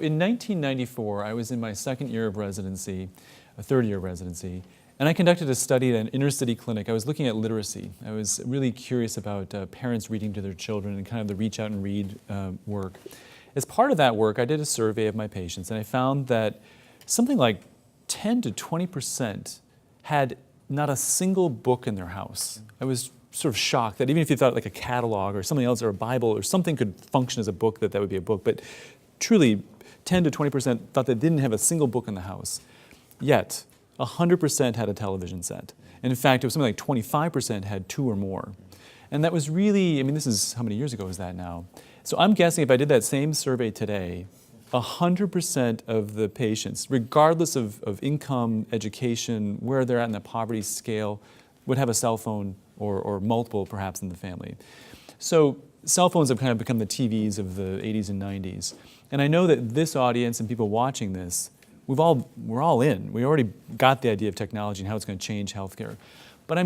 in 1994, I was in my second year of residency, a third year of residency, and I conducted a study at an inner city clinic. I was looking at literacy. I was really curious about parents reading to their children and kind of the reach out and read work. As part of that work, I did a survey of my patients, and I found that something like 10 to 20% had not a single book in their house. I was sort of shocked that even if you thought like a catalog or something else or a Bible or something could function as a book, that would be a book. But truly, 10 to 20% thought they didn't have a single book in the house. Yet, 100% had a television set. And in fact, it was something like 25% had two or more. And that was really, I mean, this is, how many years ago is that now? So I'm guessing if I did that same survey today, 100% of the patients, regardless of income, education, where they're at in the poverty scale, would have a cell phone or multiple perhaps in the family. So cell phones have kind of become the TVs of the 80s and 90s. And I know that this audience and people watching this, we're all in. We already got the idea of technology and how it's going to change healthcare. But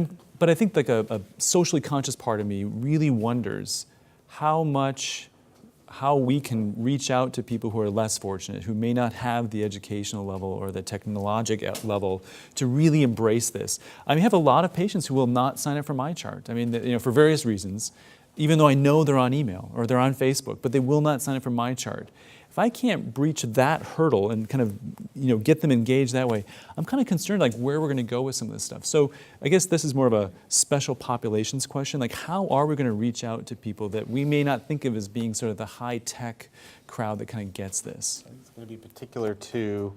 I think like a socially conscious part of me really wonders how we can reach out to people who are less fortunate, who may not have the educational level or the technological level to really embrace this. I mean, I have a lot of patients who will not sign up for MyChart. I mean, for various reasons, even though I know they're on email or they're on Facebook, but they will not sign up for MyChart. If I can't breach that hurdle and kind of, get them engaged that way, I'm kind of concerned like where we're going to go with some of this stuff. So I guess this is more of a special populations question. Like, how are we going to reach out to people that we may not think of as being sort of the high-tech crowd that kind of gets this? It's going to be particular to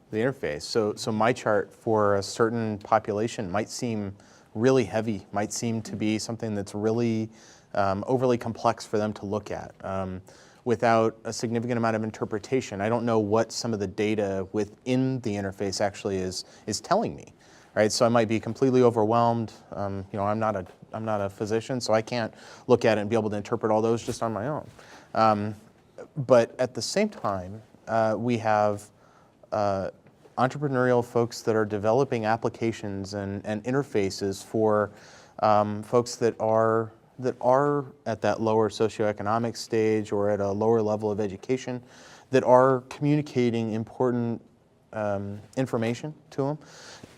the interface. So MyChart for a certain population might seem really heavy, might seem to be something that's really overly complex for them to look at. Without a significant amount of interpretation. I don't know what some of the data within the interface actually is telling me, right? So I might be completely overwhelmed. I'm not a physician, so I can't look at it and be able to interpret all those just on my own. But at the same time, we have entrepreneurial folks that are developing applications and interfaces for folks that are at that lower socioeconomic stage or at a lower level of education, that are communicating important information to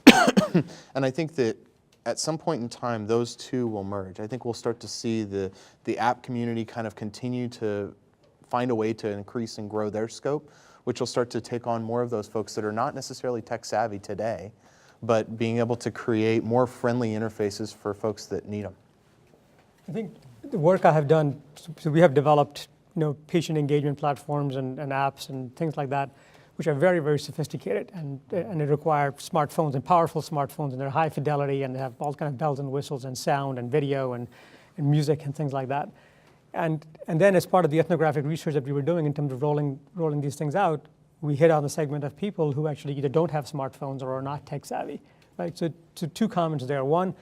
them. And I think that at some point in time, those two will merge. I think we'll start to see the app community kind of continue to find a way to increase and grow their scope, which will start to take on more of those folks that are not necessarily tech savvy today, but being able to create more friendly interfaces for folks that need them. I think the work I have done, so we have developed patient engagement platforms and apps and things like that, which are very, very sophisticated, and they require smartphones and powerful smartphones, and they're high fidelity, and they have all kind of bells and whistles and sound and video and music and things like that. And then as part of the ethnographic research that we were doing in terms of rolling these things out, we hit on the segment of people who actually either don't have smartphones or are not tech savvy, right? So two comments there. One,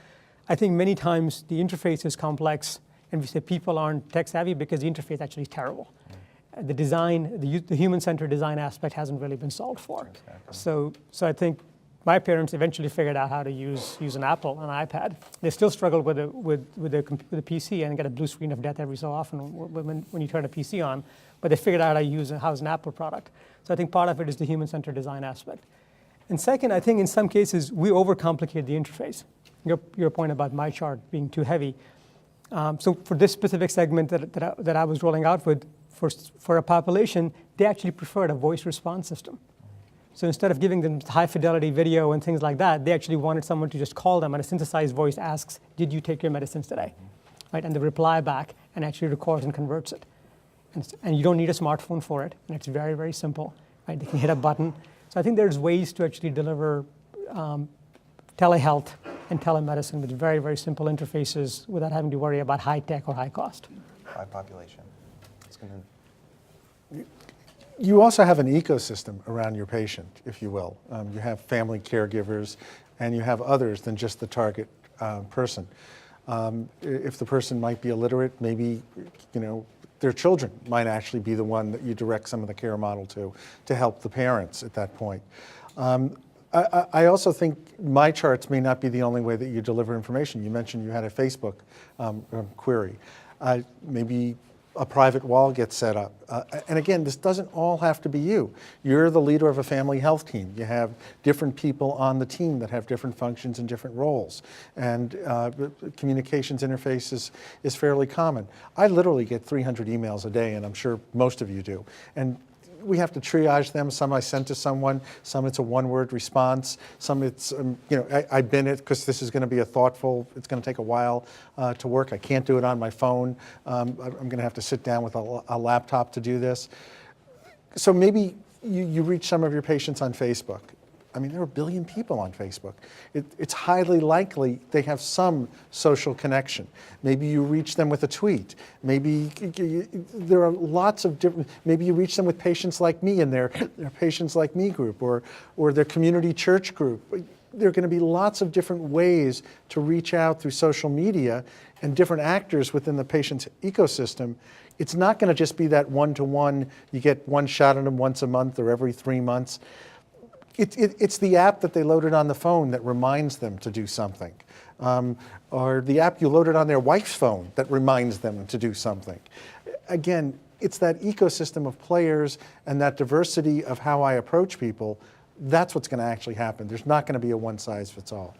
I think many times the interface is complex, and we say people aren't tech savvy because the interface actually is terrible. The design, the human-centered design aspect hasn't really been solved for. Exactly. So I think my parents eventually figured out how to use an Apple, an iPad. They still struggle with the PC and get a blue screen of death every so often when you turn a PC on, but they figured out how to use an Apple product. So I think part of it is the human-centered design aspect. And second, I think in some cases we overcomplicate the interface. Your point about MyChart being too heavy. So for this specific segment that I was rolling out with, for a population, they actually preferred a voice response system. So instead of giving them high fidelity video and things like that, they actually wanted someone to just call them, and a synthesized voice asks, "Did you take your medicines today?" Right? And they reply back and actually records and converts it. And you don't need a smartphone for it, and it's very, very simple. Right? They can hit a button. So I think there's ways to actually deliver telehealth and telemedicine with very, very simple interfaces without having to worry about high tech or high cost. By population. You also have an ecosystem around your patient, if you will. You have family caregivers, and you have others than just the target person. If the person might be illiterate, maybe their children might actually be the one that you direct some of the care model to help the parents at that point. I also think MyCharts may not be the only way that you deliver information. You mentioned you had a Facebook query. Maybe a private wall gets set up. And again, this doesn't all have to be you. You're the leader of a family health team. You have different people on the team that have different functions and different roles. And communications interface is fairly common. I literally get 300 emails a day, and I'm sure most of you do. And we have to triage them. Some I send to someone, some it's a one-word response, some it's, I bin it because this is going to be it's going to take a while to work. I can't do it on my phone. I'm going to have to sit down with a laptop to do this. So maybe you reach some of your patients on Facebook. I mean, there are 1 billion people on Facebook. It's highly likely they have some social connection. Maybe you reach them with a tweet. Maybe there are lots of different, maybe you reach them with Patients Like Me in their Patients Like Me group or their community church group. There are going to be lots of different ways to reach out through social media and different actors within the patient's ecosystem. It's not going to just be that one-to-one, you get one shot at them once a month or every 3 months. It's the app that they loaded on the phone that reminds them to do something. Or the app you loaded on their wife's phone that reminds them to do something. Again, it's that ecosystem of players and that diversity of how I approach people. That's what's going to actually happen. There's not going to be a one-size-fits-all.